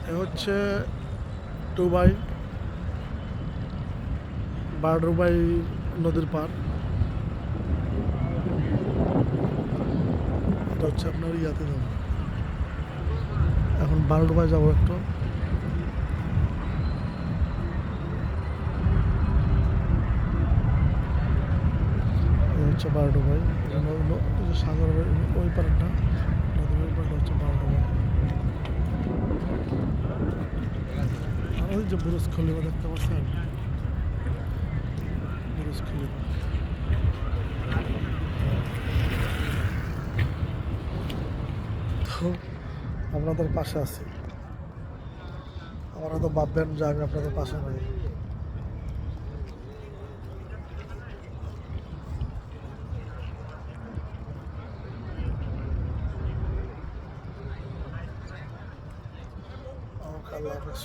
এ হচ্ছে ডুবাই, বারডুবাই নদীর পার। এটা হচ্ছে আপনার ইয়াতে যাবো, এখন বারডুবাই যাবো একটু। হচ্ছে বারডুবাই, সাগরের ওই পারটা, নদীর ওই পারটা হচ্ছে বারডুবাই। আর ওই যে বুরুজ খলিফা দেখতে পাচ্ছেন, বুরুজ খলিফা। তো আপনাদের পাশে আছি, আপনারা তো ভাববেন যে আমি আপনাদের পাশে নাই। আল্লাহ হাফেজ।